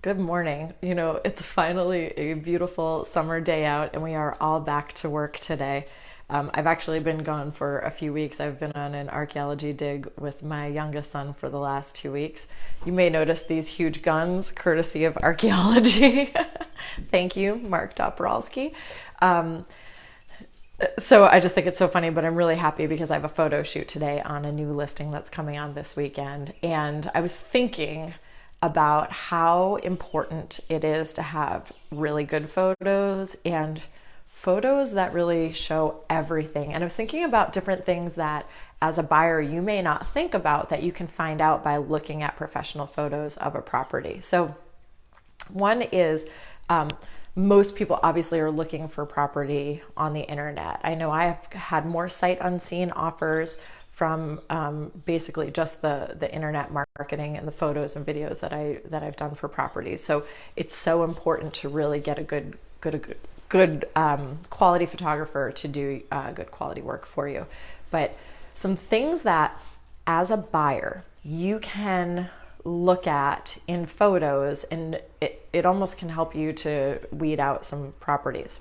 Good morning. It's finally a beautiful summer day out, and we are all back to work today. I've actually been gone for a few weeks. I've been on an archaeology dig with my youngest son for the last 2 weeks. You may notice these huge guns, courtesy of archaeology. Thank you, Mark Dobrowski. So I just think it's so funny, but I'm really happy because I have a photo shoot today on a new listing that's coming on this weekend. And I was thinking about how important it is to have really good photos and photos that really show everything. And I was thinking about different things that as a buyer you may not think about that you can find out by looking at professional photos of a property. So one is most people obviously are looking for property on the internet. I know I've had more sight unseen offers from basically just the internet marketing and the photos and videos that I've done for properties. So it's so important to really get a good quality photographer to do good quality work for you. But some things that as a buyer you can look at in photos, and it almost can help you to weed out some properties.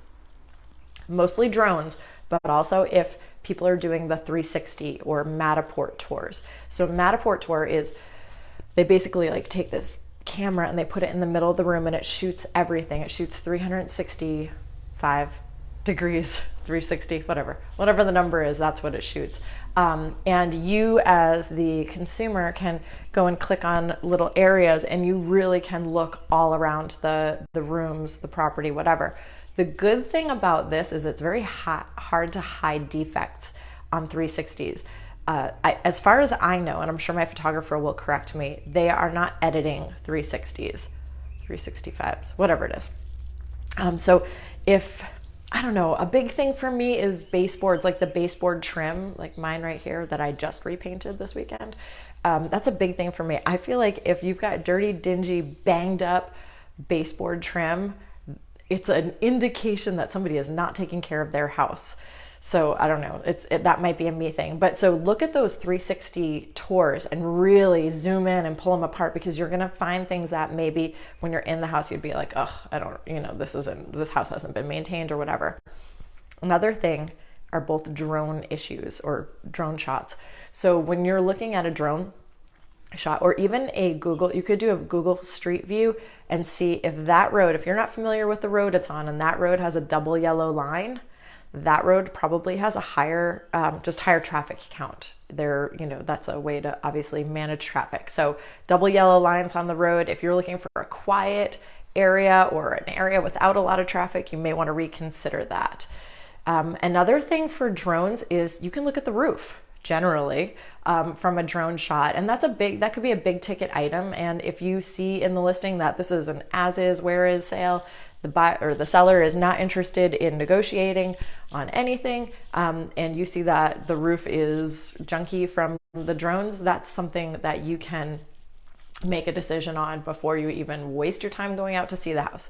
Mostly drones, but also if people are doing the 360 or Matterport tours. So a Matterport tour is they basically like take this camera and they put it in the middle of the room and it shoots everything. It shoots 365 degrees, 360, whatever the number is, that's what it shoots. And you as the consumer can go and click on little areas and you really can look all around the rooms, the property, whatever. The good thing about this is it's very hard to hide defects on 360s. As far as I know, and I'm sure my photographer will correct me, they are not editing 360s, 365s, whatever it is. So if, I don't know, a big thing for me is baseboards, like the baseboard trim, like mine right here that I just repainted this weekend. That's a big thing for me. I feel like if you've got dirty, dingy, banged up baseboard trim, it's an indication that somebody is not taking care of their house. So I don't know, that might be a me thing. But so look at those 360 tours and really zoom in and pull them apart, because you're gonna find things that maybe when you're in the house you'd be like, oh, I don't, this house hasn't been maintained or whatever. Another thing are both drone issues or drone shots. So when you're looking at a drone shot or even you could do a Google Street View and see if that road, if you're not familiar with the road it's on and that road has a double yellow line, that road probably has a higher traffic count. That's a way to obviously manage traffic. So double yellow lines on the road, if you're looking for a quiet area or an area without a lot of traffic, you may want to reconsider that. Another thing for drones is you can look at the roof generally from a drone shot, and that could be a big ticket item. And if you see in the listing that this is an as is, where is sale, the buyer or the seller is not interested in negotiating on anything, and you see that the roof is junky from the drones, that's something that you can make a decision on before you even waste your time going out to see the house.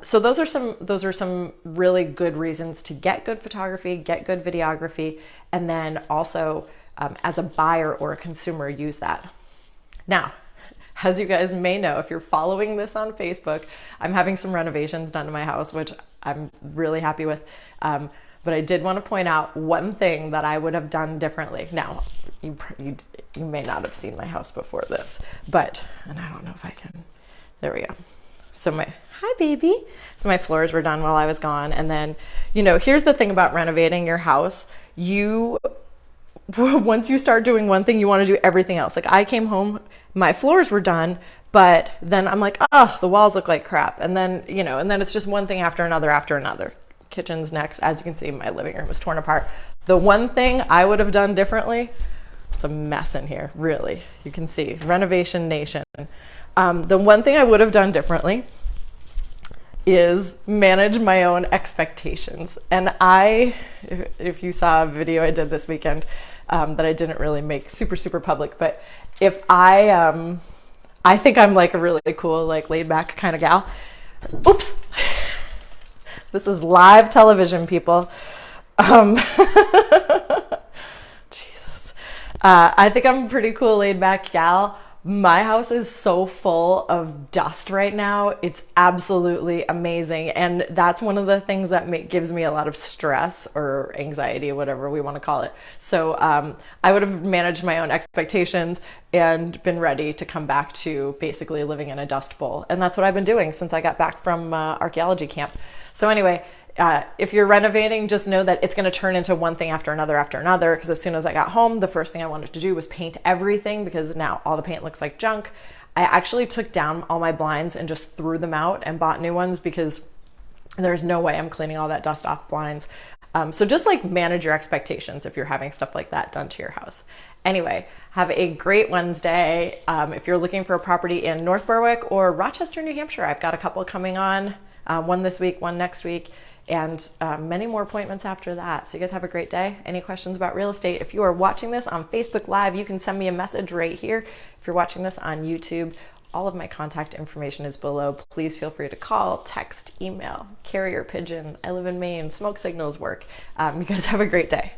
So those are some really good reasons to get good photography, get good videography, and then also as a buyer or a consumer, use that. Now, as you guys may know, if you're following this on Facebook, I'm having some renovations done to my house, which I'm really happy with. But I did want to point out one thing that I would have done differently. Now, you may not have seen my house before this, and I don't know if I can, there we go. So hi baby. So my floors were done while I was gone. And then, here's the thing about renovating your house. Once you start doing one thing, you want to do everything else. Like I came home, my floors were done, but then I'm like, oh, the walls look like crap. And then, and then it's just one thing after another. Kitchen's next. As you can see, my living room was torn apart. The one thing I would have done differently, it's a mess in here, really. You can see, Renovation Nation. The one thing I would have done differently is manage my own expectations. And if you saw a video I did this weekend that I didn't really make super public, but if I think I'm like a really cool, like laid back kind of gal. Oops. This is live television, people. Jesus. I think I'm a pretty cool laid back gal, My house is so full of dust right now. It's absolutely amazing. And that's one of the things that gives me a lot of stress or anxiety, whatever we want to call it. So I would have managed my own expectations and been ready to come back to basically living in a dust bowl. And that's what I've been doing since I got back from archaeology camp. So anyway, if you're renovating, just know that it's going to turn into one thing after another, because as soon as I got home, the first thing I wanted to do was paint everything, because now all the paint looks like junk. I actually took down all my blinds and just threw them out and bought new ones, because there's no way I'm cleaning all that dust off blinds. So just like manage your expectations if you're having stuff like that done to your house. Anyway, have a great Wednesday. If you're looking for a property in North Berwick or Rochester, New Hampshire, I've got a couple coming on, one this week, one next week, and many more appointments after that. So you guys have a great day. Any questions about real estate? If you are watching this on Facebook Live, you can send me a message right here. If you're watching this on YouTube, all of my contact information is below. Please feel free to call, text, email, carrier pigeon. I live in Maine. Smoke signals work. You guys have a great day.